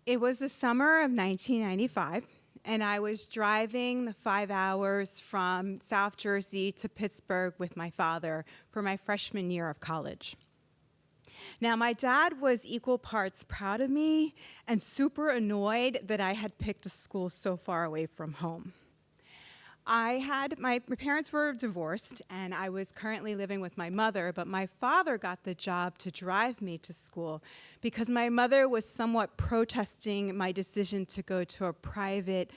It was the summer of 1995, and I was driving the 5 hours from South Jersey to Pittsburgh with my father for my freshman year of college. Now, my dad was equal parts proud of me and super annoyed that I had picked a school so far away from home. My parents were divorced, and I was currently living with my mother, but my father got the job to drive me to school because my mother was somewhat protesting my decision to go to a private,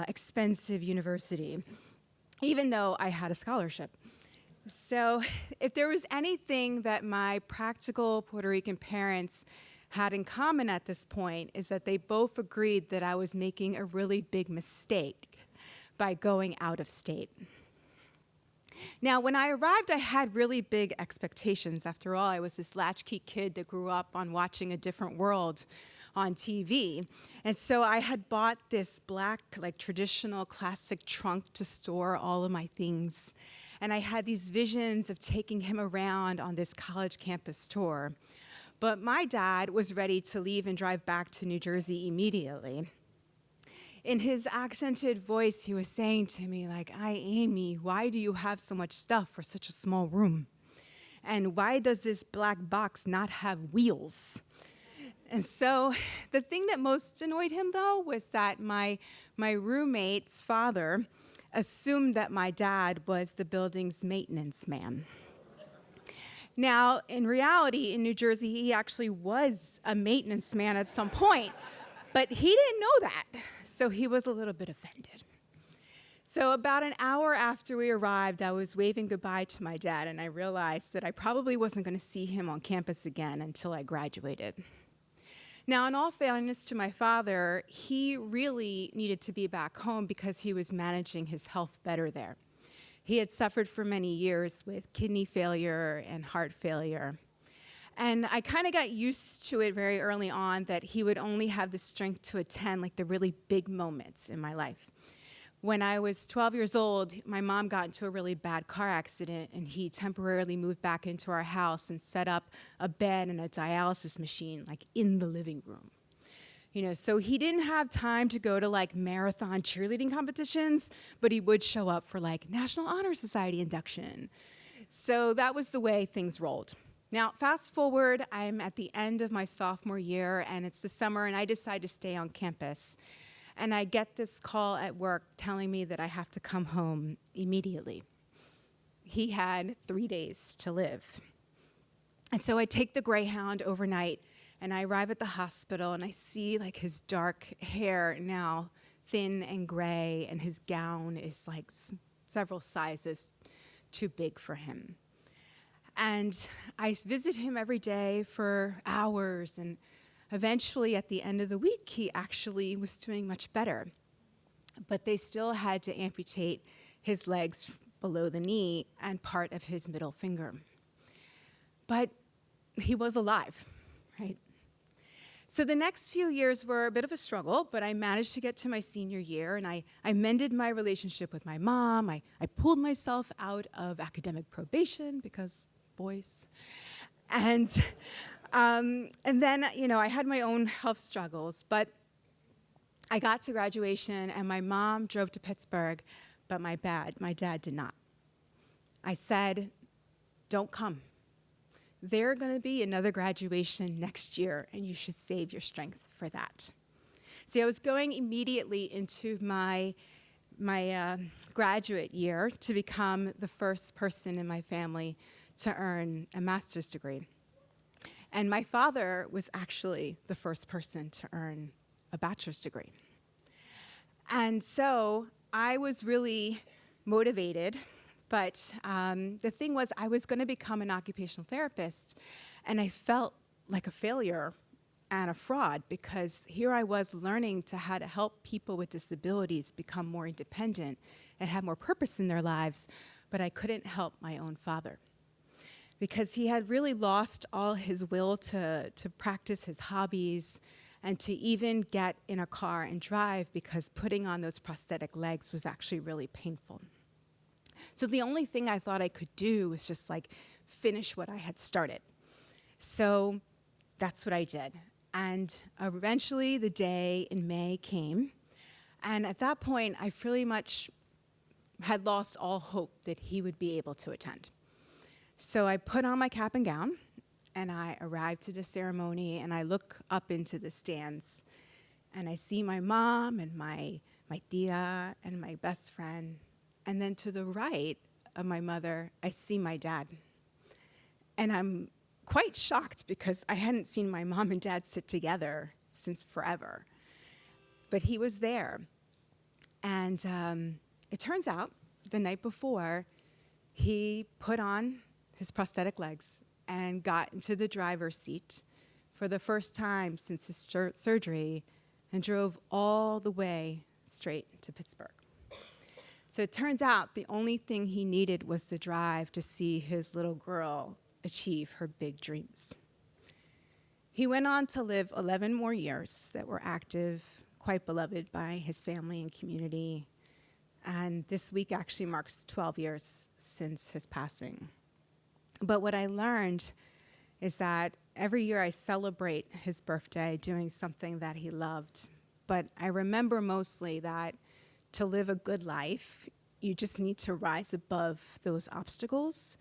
expensive university, even though I had a scholarship. So if there was anything that my practical Puerto Rican parents had in common at this point, is that they both agreed that I was making a really big mistake by going out of state. Now, when I arrived, I had really big expectations. After all, I was this latchkey kid that grew up on watching A Different World on TV. And so I had bought this black, traditional classic trunk to store all of my things. And I had these visions of taking him around on this college campus tour. But my dad was ready to leave and drive back to New Jersey immediately. In his accented voice, he was saying to me, Amy, why do you have so much stuff for such a small room? And why does this black box not have wheels? And so the thing that most annoyed him, though, was that my roommate's father assumed that my dad was the building's maintenance man. Now, in reality, in New Jersey, he actually was a maintenance man at some point. But he didn't know that, so he was a little bit offended. So about an hour after we arrived, I was waving goodbye to my dad, and I realized that I probably wasn't going to see him on campus again until I graduated. Now, in all fairness to my father, he really needed to be back home because he was managing his health better there. He had suffered for many years with kidney failure and heart failure. And I kind of got used to it very early on that he would only have the strength to attend the really big moments in my life. When I was 12 years old, my mom got into a really bad car accident, and he temporarily moved back into our house and set up a bed and a dialysis machine in the living room. So he didn't have time to go to marathon cheerleading competitions, but he would show up for National Honor Society induction. So that was the way things rolled. Now, fast forward, I'm at the end of my sophomore year, and it's the summer, and I decide to stay on campus. And I get this call at work telling me that I have to come home immediately. He had 3 days to live. And so I take the Greyhound overnight, and I arrive at the hospital, and I see his dark hair now thin and gray, and his gown is several sizes too big for him. And I visit him every day for hours, and eventually at the end of the week, he actually was doing much better. But they still had to amputate his legs below the knee and part of his middle finger. But he was alive, right? So the next few years were a bit of a struggle, but I managed to get to my senior year, and I mended my relationship with my mom. I pulled myself out of academic probation because boys. And then, I had my own health struggles, but I got to graduation, and my mom drove to Pittsburgh, but my dad did not. I said, don't come. There's going to be another graduation next year, and you should save your strength for that. See, I was going immediately into my graduate year to become the first person in my family to earn a master's degree. And my father was actually the first person to earn a bachelor's degree. And so I was really motivated, but the thing was I was going to become an occupational therapist, and I felt like a failure and a fraud because here I was learning how to help people with disabilities become more independent and have more purpose in their lives, but I couldn't help my own father, because he had really lost all his will to practice his hobbies and to even get in a car and drive because putting on those prosthetic legs was actually really painful. So the only thing I thought I could do was just finish what I had started. So that's what I did. And eventually the day in May came. And at that point, I pretty much had lost all hope that he would be able to attend. So I put on my cap and gown, and I arrived to the ceremony, and I look up into the stands, and I see my mom and my tia and my best friend. And then to the right of my mother, I see my dad. And I'm quite shocked because I hadn't seen my mom and dad sit together since forever. But he was there. And it turns out the night before, he put on his prosthetic legs and got into the driver's seat for the first time since his surgery and drove all the way straight to Pittsburgh. So it turns out the only thing he needed was the drive to see his little girl achieve her big dreams. He went on to live 11 more years that were active, quite beloved by his family and community. And this week actually marks 12 years since his passing. But what I learned is that every year I celebrate his birthday doing something that he loved. But I remember mostly that to live a good life, you just need to rise above those obstacles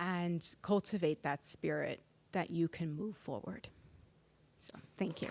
and cultivate that spirit that you can move forward. So, thank you.